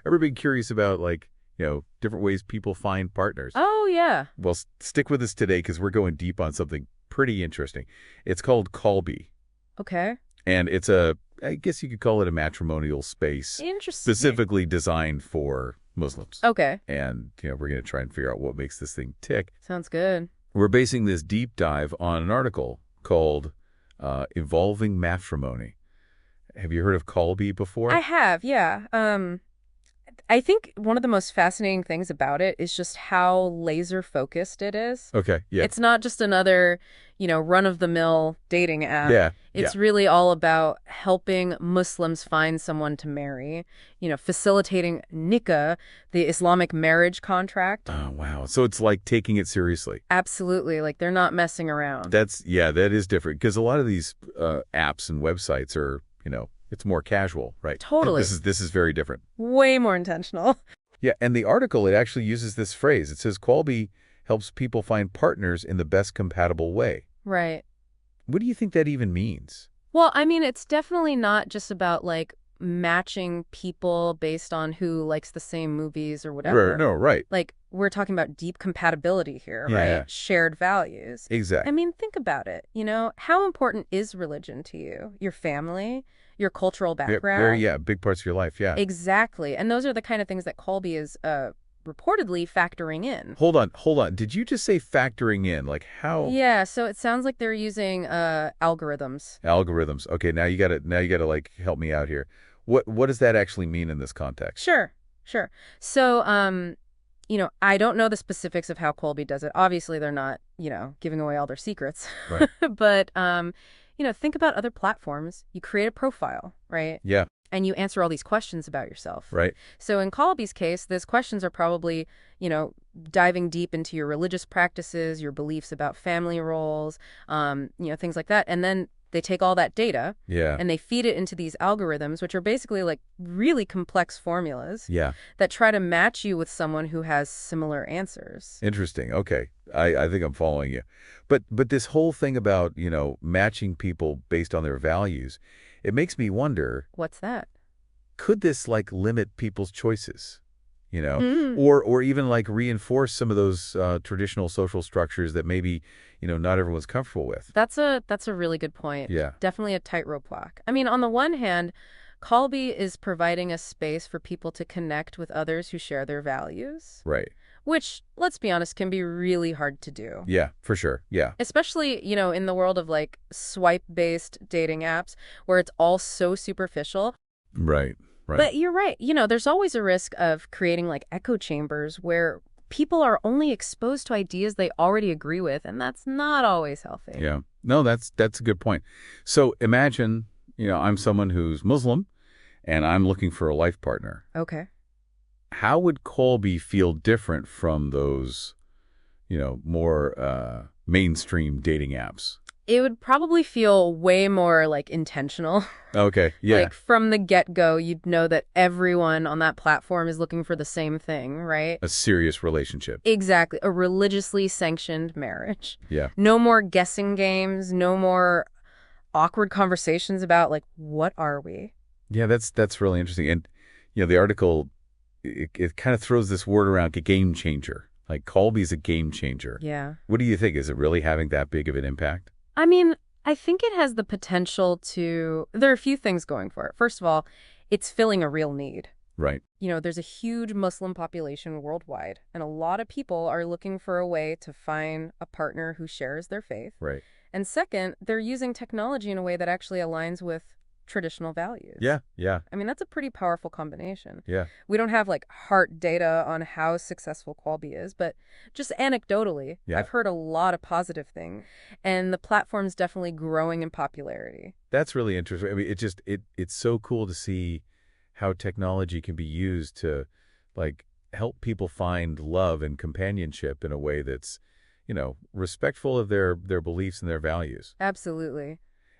Ever been curious about, like, different ways people find partners? Oh, yeah. Well, stick with us today because we're going deep on something pretty interesting. It's called Qalbi, Okay. and I guess you could call it a matrimonial space Interesting. specifically designed for Muslims. Okay. And, we're going to try and figure out what makes this thing tick. Sounds good. We're basing this deep dive on an article called Evolving Matrimony. Have you heard of Qalbi I before? have, yeah. I think one of the most fascinating things about it is just how laser focused it is. Okay, yeah. It's not just another, run-of-the-mill dating app. Yeah, yeah. It's really all about helping Muslims find someone to marry, facilitating nikah, the Islamic marriage contract. Oh, wow. So it's like taking it seriously. Absolutely. Like they're not messing around. That is different because a lot of these apps and websites are, it's more casual, right? Totally. This is very different. Way more intentional. Yeah, and the article, it actually uses this phrase. It says, Qalbi helps people find partners in the best compatible way. Right. What do you think that even means? Well, I mean, it's definitely not just about like matching people based on who likes the same movies or whatever. No, right. Like we're talking about deep compatibility here, Yeah. right? Shared values. Exactly. I mean, think about it. How important is religion to you? Your family, your cultural background? Big parts of your life, yeah. Exactly. And those are the kind of things that Colby is reportedly factoring in. Hold on. Did you just say factoring in? Like how? Yeah, so it sounds like they're using algorithms. Algorithms. Okay, now you gotta like help me out here. What does that actually mean in this context? Sure. So, I don't know the specifics of how Colby does it. Obviously, they're not, giving away all their secrets. Right. But, think about other platforms. You create a profile, right? Yeah. And you answer all these questions about yourself. Right. So in Colby's case, those questions are probably, diving deep into your religious practices, your beliefs about family roles, things like that. And then they take all that data Yeah. and they feed it into these algorithms, which are basically like really complex formulas Yeah. that try to match you with someone who has similar answers. Interesting. Okay. I think I'm following you. But this whole thing about, matching people based on their values, it makes me wonder, What's that? could this like limit people's choices? Mm. Or even like reinforce some of those traditional social structures that maybe, not everyone's comfortable with. That's a really good point. Yeah. Definitely a tightrope walk. I mean, on the one hand, Colby is providing a space for people to connect with others who share their values, Right. which, let's be honest, can be really hard to do. Yeah, for sure. Yeah. Especially, in the world of like swipe-based dating apps where it's all so superficial. Right. Right. But you're right. There's always a risk of creating like echo chambers where people are only exposed to ideas they already agree with, and that's not always healthy. Yeah. No, that's a good point. So imagine, I'm someone who's Muslim and I'm looking for a life partner. Okay. How would Colby feel different from those, more mainstream dating apps? It would probably feel way more like intentional. Okay. Yeah. Like from the get-go, you'd know that everyone on that platform is looking for the same thing, right? A serious relationship. Exactly. A religiously sanctioned marriage. Yeah. No more guessing games, no more awkward conversations about like, what are we? Yeah, that's really interesting. And, the article, it kind of throws this word around, a game changer. Like Colby's a game changer. Yeah. What do you think? Is it really having that big of an impact? I mean, I think it has the potential to... There are a few things going for it. First of all, it's filling a real need. Right. There's a huge Muslim population worldwide, and a lot of people are looking for a way to find a partner who shares their faith. Right. And second, they're using technology in a way that actually aligns with traditional values. Yeah. Yeah. I mean, that's a pretty powerful combination. Yeah. We don't have like hard data on how successful Colby is, but just anecdotally, Yeah. I've heard a lot of positive things, and the platform's definitely growing in popularity. That's really interesting. I mean, it's so cool to see how technology can be used to like help people find love and companionship in a way that's, respectful of their beliefs and their values. Absolutely.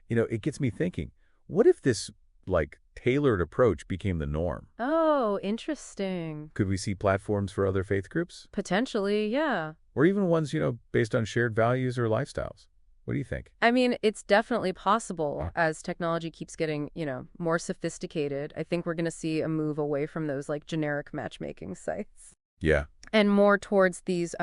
It gets me thinking, what if this like tailored approach became the norm? Oh, interesting. Could we see platforms for other faith groups? Potentially, yeah. Or even ones, based on shared values or lifestyles? What do you think? I mean, it's definitely possible as technology keeps getting, more sophisticated. I think we're going to see a move away from those like generic matchmaking sites Yeah. and more towards these,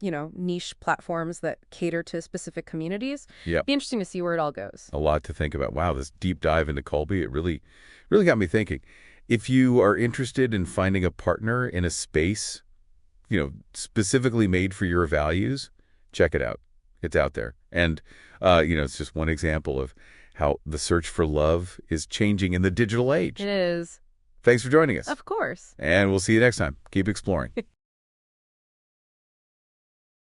niche platforms that cater to specific communities. Yep. Be interesting to see where it all goes. A lot to think about. Wow, this deep dive into Colby, it really got me thinking. If you are interested in finding a partner in a space, specifically made for your values, check it out. It's out there. And, it's just one example of how the search for love is changing in the digital age. It is. Thanks for joining us. Of course. And we'll see you next time. Keep exploring.